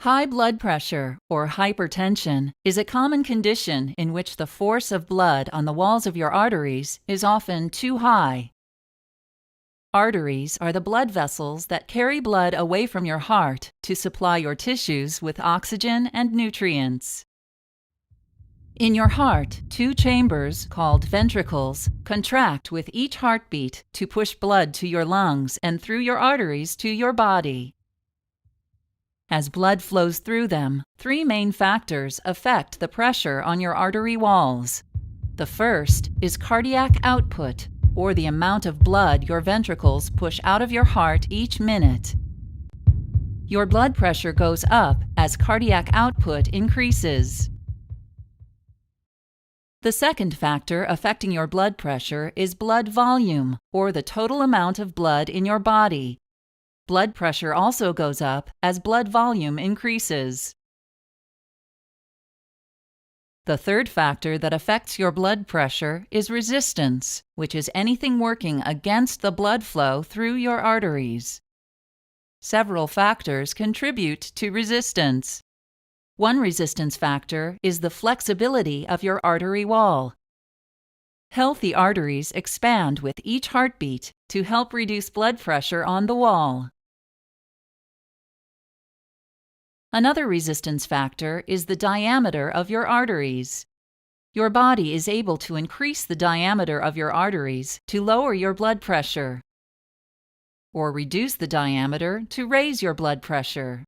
High blood pressure, or hypertension, is a common condition in which the force of blood on the walls of your arteries is often too high. Arteries are the blood vessels that carry blood away from your heart to supply your tissues with oxygen and nutrients. In your heart, two chambers, called ventricles, contract with each heartbeat to push blood to your lungs and through your arteries to your body. As blood flows through them, three main factors affect the pressure on your artery walls. The first is cardiac output, or the amount of blood your ventricles push out of your heart each minute. Your blood pressure goes up as cardiac output increases. The second factor affecting your blood pressure is blood volume, or the total amount of blood in your body. Blood pressure also goes up as blood volume increases. The third factor that affects your blood pressure is resistance, which is anything working against the blood flow through your arteries. Several factors contribute to resistance. One resistance factor is the flexibility of your artery wall. Healthy arteries expand with each heartbeat to help reduce blood pressure on the wall. Another resistance factor is the diameter of your arteries. Your body is able to increase the diameter of your arteries to lower your blood pressure, or reduce the diameter to raise your blood pressure.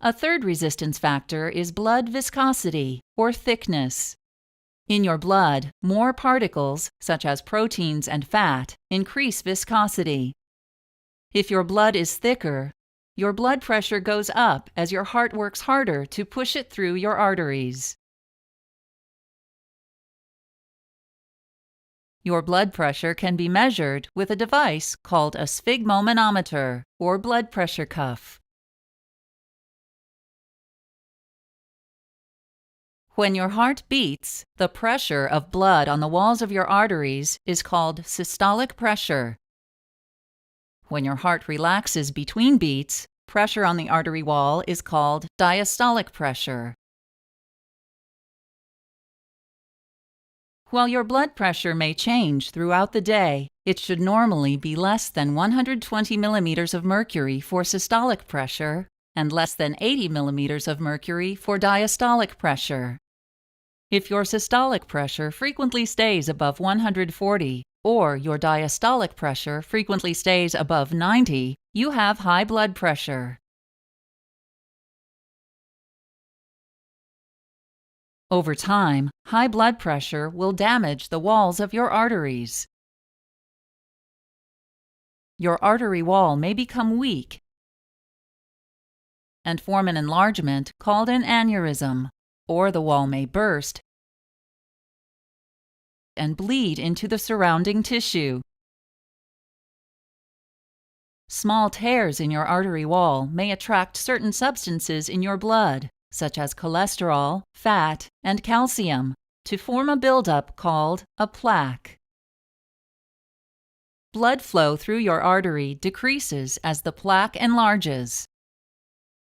A third resistance factor is blood viscosity, or thickness. In your blood, more particles, such as proteins and fat, increase viscosity. If your blood is thicker, your blood pressure goes up as your heart works harder to push it through your arteries. Your blood pressure can be measured with a device called a sphygmomanometer, or blood pressure cuff. When your heart beats, the pressure of blood on the walls of your arteries is called systolic pressure. When your heart relaxes between beats, pressure on the artery wall is called diastolic pressure. While your blood pressure may change throughout the day, it should normally be less than 120 millimeters of mercury for systolic pressure and less than 80 millimeters of mercury for diastolic pressure. If your systolic pressure frequently stays above 140, or your diastolic pressure frequently stays above 90, you have high blood pressure. Over time, high blood pressure will damage the walls of your arteries. Your artery wall may become weak and form an enlargement called an aneurysm, or the wall may burst and bleed into the surrounding tissue. Small tears in your artery wall may attract certain substances in your blood, such as cholesterol, fat, and calcium, to form a buildup called a plaque. Blood flow through your artery decreases as the plaque enlarges.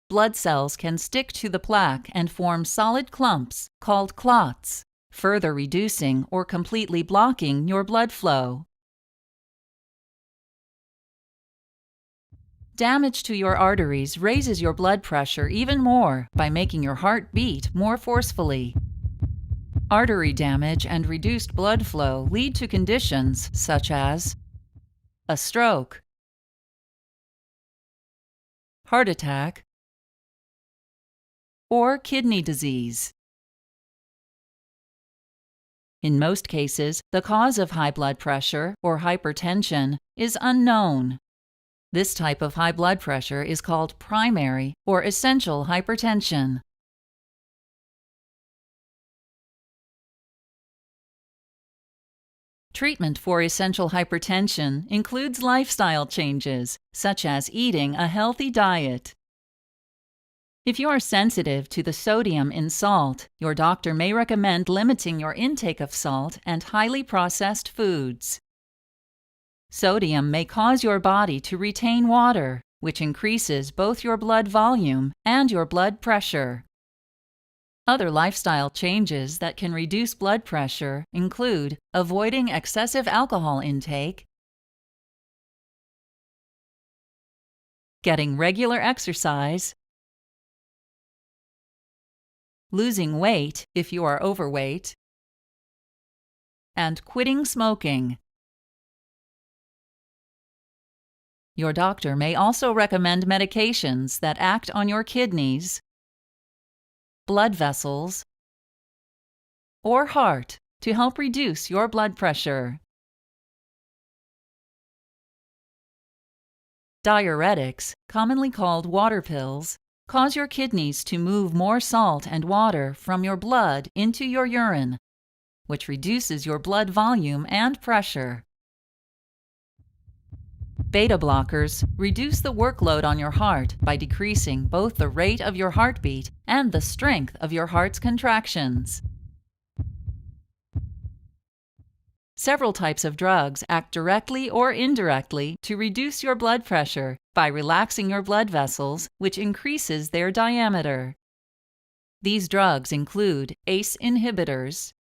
Blood cells can stick to the plaque and form solid clumps called clots, further reducing or completely blocking your blood flow. Damage to your arteries raises your blood pressure even more by making your heart beat more forcefully. Artery damage and reduced blood flow lead to conditions such as a stroke, heart attack, or kidney disease. In most cases, the cause of high blood pressure, or hypertension, is unknown. This type of high blood pressure is called primary or essential hypertension. Treatment for essential hypertension includes lifestyle changes, such as eating a healthy diet. If you are sensitive to the sodium in salt, your doctor may recommend limiting your intake of salt and highly processed foods. Sodium may cause your body to retain water, which increases both your blood volume and your blood pressure. Other lifestyle changes that can reduce blood pressure include avoiding excessive alcohol intake, getting regular exercise, losing weight if you are overweight, and quitting smoking. Your doctor may also recommend medications that act on your kidneys, blood vessels, or heart to help reduce your blood pressure. Diuretics, commonly called water pills, cause your kidneys to move more salt and water from your blood into your urine, which reduces your blood volume and pressure. Beta blockers reduce the workload on your heart by decreasing both the rate of your heartbeat and the strength of your heart's contractions. Several types of drugs act directly or indirectly to reduce your blood pressure by relaxing your blood vessels, which increases their diameter. These drugs include ACE inhibitors,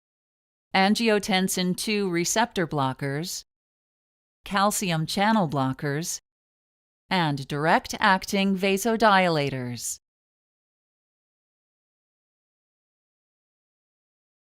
angiotensin II receptor blockers, calcium channel blockers, and direct-acting vasodilators.